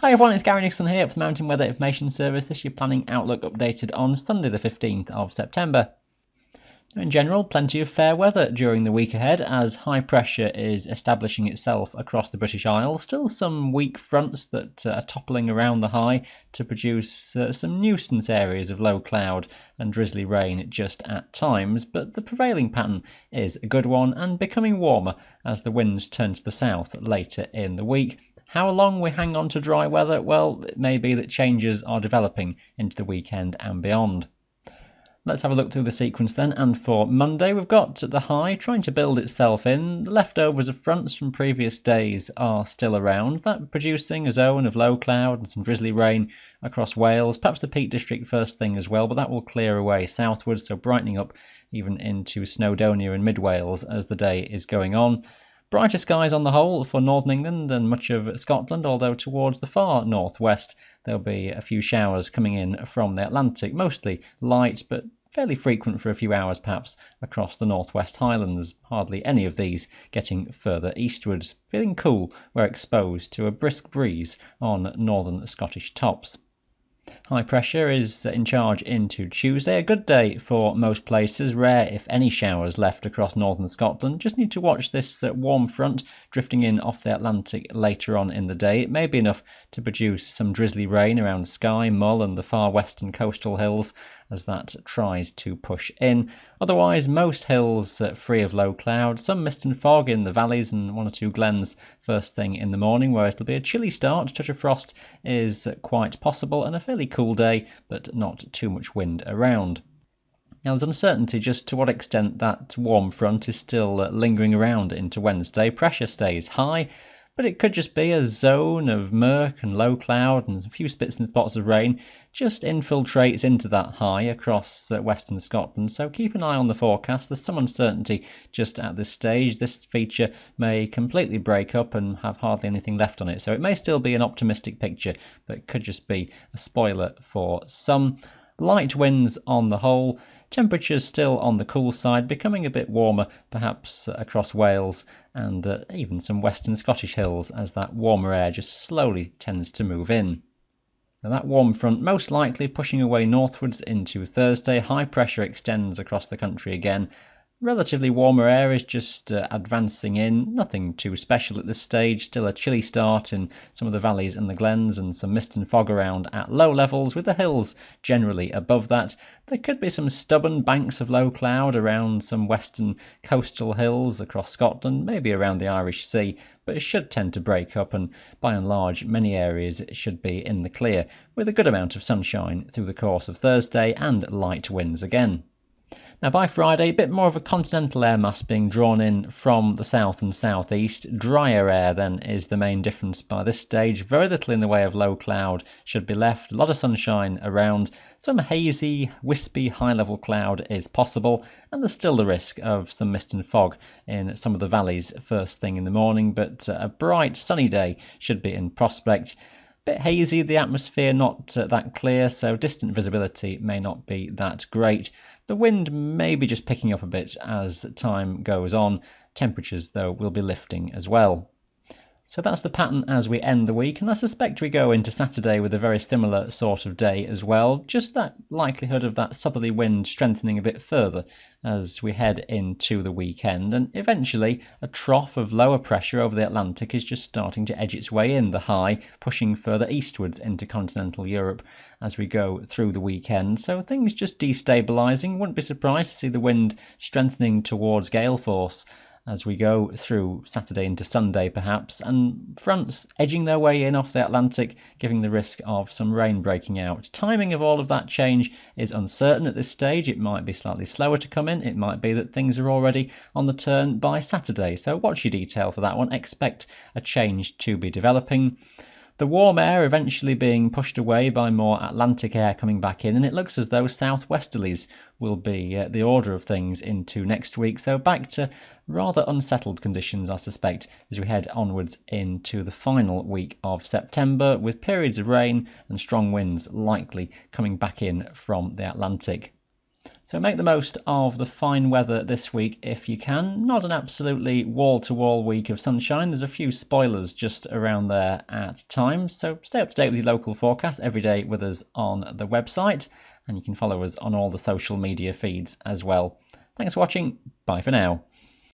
Hi everyone, it's Gary Nicholson here for the Mountain Weather Information Service. This is your planning outlook updated on Sunday the 15th of September. In general, plenty of fair weather during the week ahead as high pressure is establishing itself across the British Isles. Still some weak fronts that are toppling around the high to produce some nuisance areas of low cloud and drizzly rain just at times, but the prevailing pattern is a good one and becoming warmer as the winds turn to the south later in the week. How long we hang on to dry weather? Well, it may be that changes are developing into the weekend and beyond. Let's have a look through the sequence then, and for Monday we've got the high trying to build itself in. The leftovers of fronts from previous days are still around, that producing a zone of low cloud and some drizzly rain across Wales, perhaps the Peak District first thing as well, but that will clear away southwards, so brightening up even into Snowdonia and mid-Wales as the day is going on. Brighter skies on the whole for northern England and much of Scotland, although towards the far northwest there'll be a few showers coming in from the Atlantic, mostly light but fairly frequent for a few hours perhaps across the northwest Highlands, hardly any of these getting further eastwards. Feeling cool, we're exposed to a brisk breeze on northern Scottish tops. High pressure is in charge into Tuesday, a good day for most places, rare if any showers left across northern Scotland. Just need to watch this warm front drifting in off the Atlantic later on in the day. It may be enough to produce some drizzly rain around Skye, Mull and the far western coastal hills as that tries to push in. Otherwise, most hills free of low cloud, some mist and fog in the valleys and one or two glens first thing in the morning, where it'll be a chilly start. A touch of frost is quite possible and a fairly cool day, but not too much wind around. Now, there's uncertainty just to what extent that warm front is still lingering around into Wednesday. Pressure stays high, but it could just be a zone of murk and low cloud and a few spits and spots of rain just infiltrates into that high across western Scotland. So keep an eye on the forecast. There's some uncertainty just at this stage. This feature may completely break up and have hardly anything left on it. So it may still be an optimistic picture, but it could just be a spoiler for some. Light winds on the whole, temperatures still on the cool side, becoming a bit warmer perhaps across Wales and even some western Scottish hills as that warmer air just slowly tends to move in. Now that warm front most likely pushing away northwards into Thursday. High pressure extends across the country again. Relatively warmer air is just advancing in, nothing too special at this stage, still a chilly start in some of the valleys and the glens and some mist and fog around at low levels with the hills generally above that. There could be some stubborn banks of low cloud around some western coastal hills across Scotland, maybe around the Irish Sea, but it should tend to break up and by and large many areas it should be in the clear with a good amount of sunshine through the course of Thursday and light winds again. Now by Friday, a bit more of a continental air mass being drawn in from the south and southeast. Drier air then is the main difference by this stage. Very little in the way of low cloud should be left. A lot of sunshine around. Some hazy, wispy, high-level cloud is possible, and there's still the risk of some mist and fog in some of the valleys first thing in the morning, but a bright, sunny day should be in prospect. Bit hazy, the atmosphere not that clear, so distant visibility may not be that great. The wind may be just picking up a bit as time goes on. Temperatures, though, will be lifting as well. So that's the pattern as we end the week, and I suspect we go into Saturday with a very similar sort of day as well. Just that likelihood of that southerly wind strengthening a bit further as we head into the weekend, and eventually a trough of lower pressure over the Atlantic is just starting to edge its way in, the high pushing further eastwards into continental Europe as we go through the weekend. So things just destabilising. Wouldn't be surprised to see the wind strengthening towards gale force as we go through Saturday into Sunday perhaps, and fronts edging their way in off the Atlantic, giving the risk of some rain breaking out. Timing of all of that change is uncertain at this stage. It might be slightly slower to come in, it might be that things are already on the turn by Saturday, so watch your detail for that one. Expect a change to be developing. The warm air eventually being pushed away by more Atlantic air coming back in, and it looks as though southwesterlies will be the order of things into next week, so back to rather unsettled conditions, I suspect, as we head onwards into the final week of September, with periods of rain and strong winds likely coming back in from the Atlantic. So make the most of the fine weather this week if you can. Not an absolutely wall-to-wall week of sunshine. There's a few spoilers just around there at times. So stay up to date with your local forecast every day with us on the website. And you can follow us on all the social media feeds as well. Thanks for watching. Bye for now.